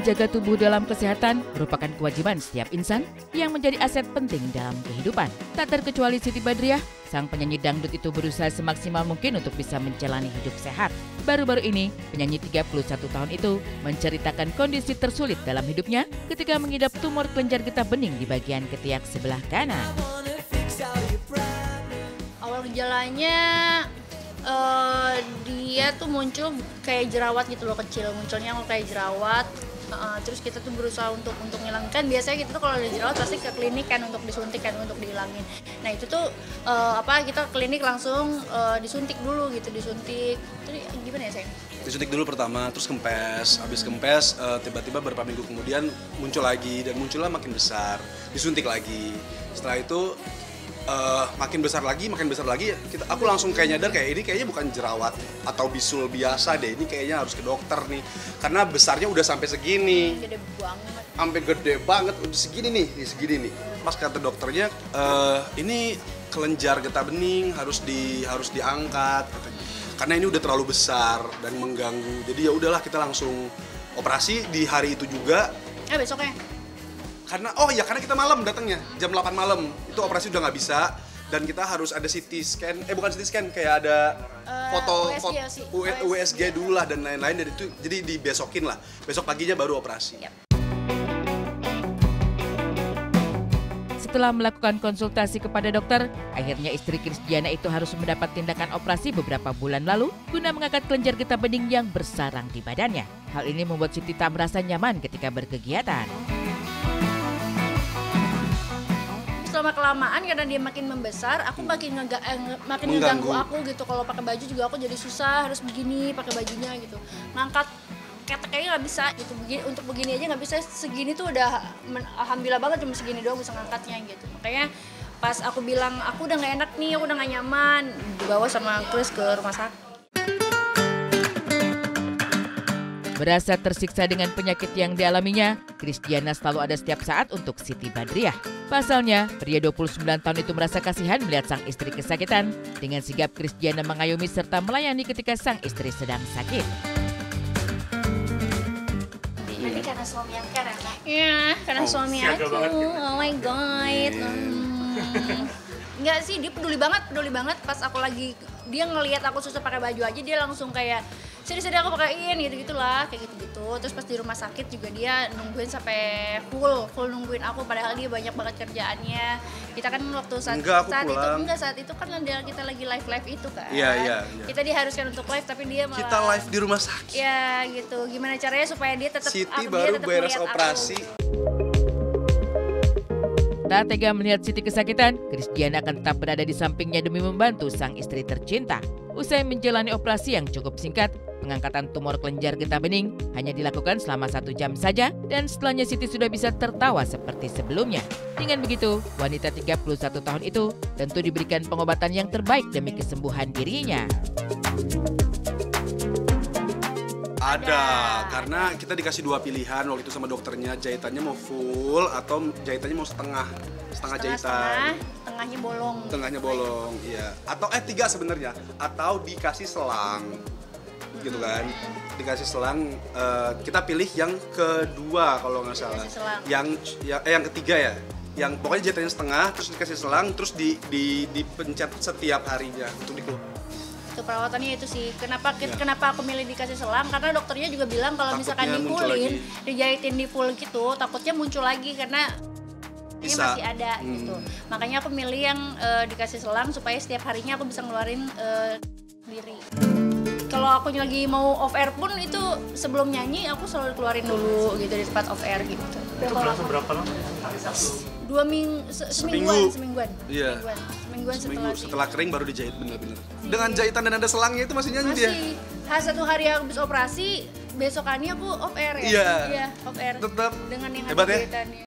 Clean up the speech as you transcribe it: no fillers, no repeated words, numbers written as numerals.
menjaga tubuh dalam kesehatan merupakan kewajiban setiap insan yang menjadi aset penting dalam kehidupan. Tak terkecuali Siti Badriah, sang penyanyi dangdut itu berusaha semaksimal mungkin untuk bisa menjalani hidup sehat. Baru-baru ini, penyanyi 31 tahun itu menceritakan kondisi tersulit dalam hidupnya ketika mengidap tumor kelenjar getah bening di bagian ketiak sebelah kanan. Awal gejalanya dia tuh muncul kayak jerawat gitu loh, kecil, munculnya kayak jerawat. Terus kita tuh berusaha untuk ngilangkan. Biasanya kita tuh kalau ada jerawat pasti ke klinik kan untuk disuntik kan, untuk dihilangin. Nah itu tuh kita ke klinik langsung disuntik dulu gitu, disuntik. Terus gimana ya sayang? Disuntik dulu pertama, terus kempes. Habis kempes tiba-tiba beberapa minggu kemudian muncul lagi, dan munculnya makin besar. Disuntik lagi. Setelah itu makin besar lagi, aku langsung kayak nyadar kayak ini kayaknya bukan jerawat atau bisul biasa deh, ini kayaknya harus ke dokter nih, karena besarnya udah sampai segini, Gede banget. sampai gede banget, udah segini nih. Pas kata dokternya, ini kelenjar getah bening harus diangkat, karena ini udah terlalu besar dan mengganggu. Jadi ya udahlah, kita langsung operasi di hari itu juga. Besoknya? Karena kita malam datangnya, jam 8 malam, itu operasi udah nggak bisa, dan kita harus ada CT scan, bukan CT scan, kayak ada foto USG dulu lah dan lain-lain, dan itu jadi dibesokin lah, besok paginya baru operasi. Yep. Setelah melakukan konsultasi kepada dokter, akhirnya istri Krisdiana itu harus mendapat tindakan operasi beberapa bulan lalu guna mengangkat kelenjar getah bening yang bersarang di badannya. Hal ini membuat Siti tak merasa nyaman ketika berkegiatan. Selama kelamaan karena dia makin membesar, aku makin ngeganggu aku gitu. Kalau pakai baju juga aku jadi susah, harus begini pakai bajunya gitu. Ngangkat keteknya nggak bisa gitu. Untuk begini aja nggak bisa, segini tuh udah alhamdulillah banget, cuma segini doang bisa ngangkatnya gitu. Makanya pas aku bilang aku udah nggak enak nih, aku udah nggak nyaman, dibawa sama Kris ke rumah sakit. Merasa tersiksa dengan penyakit yang dialaminya, Krisdiana selalu ada setiap saat untuk Siti Badriah. Pasalnya, pria 29 tahun itu merasa kasihan melihat sang istri kesakitan. Dengan sigap Krisdiana mengayomi serta melayani ketika sang istri sedang sakit. Ini karena suami yang keren, kan? Iya, karena suami aku. Oh my god. Enggak sih, dia peduli banget pas aku lagi, dia ngelihat aku susah pakai baju aja, dia langsung kayak sini aku pakaiin gitu-gitulah, kayak gitu-gitu. Terus pas di rumah sakit juga dia nungguin sampai full nungguin aku, padahal dia banyak banget kerjaannya. Kita kan waktu saat itu kan kita lagi live itu kan. Iya. Kita diharuskan untuk live tapi dia malah kita live di rumah sakit. Ya gitu. Gimana caranya supaya dia tetap Siti baru beres operasi. Tak tega melihat Siti kesakitan, Krisdiana akan tetap berada di sampingnya demi membantu sang istri tercinta. Usai menjalani operasi yang cukup singkat, pengangkatan tumor kelenjar getah bening hanya dilakukan selama 1 jam saja, dan setelahnya Siti sudah bisa tertawa seperti sebelumnya. Dengan begitu, wanita 31 tahun itu tentu diberikan pengobatan yang terbaik demi kesembuhan dirinya. Ada, karena kita dikasih 2 pilihan waktu itu sama dokternya, jahitannya mau full atau jahitannya mau setengah jahitan. Tengahnya bolong, iya. Atau 3 sebenarnya, atau dikasih selang, gitu kan? Dikasih selang, kita pilih yang kedua kalau nggak salah. Yang ketiga ya, yang pokoknya jahitannya setengah, terus dikasih selang, terus dipencet setiap harinya untuk dikeluar. Itu perawatannya itu sih. Kenapa aku milih dikasih selang? Karena dokternya juga bilang kalau misalkan difullin, dijahitin di full gitu, takutnya muncul lagi karena ini masih ada gitu. Makanya aku milih yang dikasih selang supaya setiap harinya aku bisa ngeluarin sendiri. Kalau aku lagi mau off air pun itu sebelum nyanyi aku selalu keluarin dulu gitu di tempat off air gitu. Itu berapa lama? Semingguan. Iya. Semingguan setelah kering baru dijahit bener-bener. Dengan jahitan dan ada selangnya itu masih nyanyi dia. Masih. 1 hari habis operasi, besokannya aku off air ya. Iya. Off air. Tetap dengan yang hebat ada ya? jahitannya.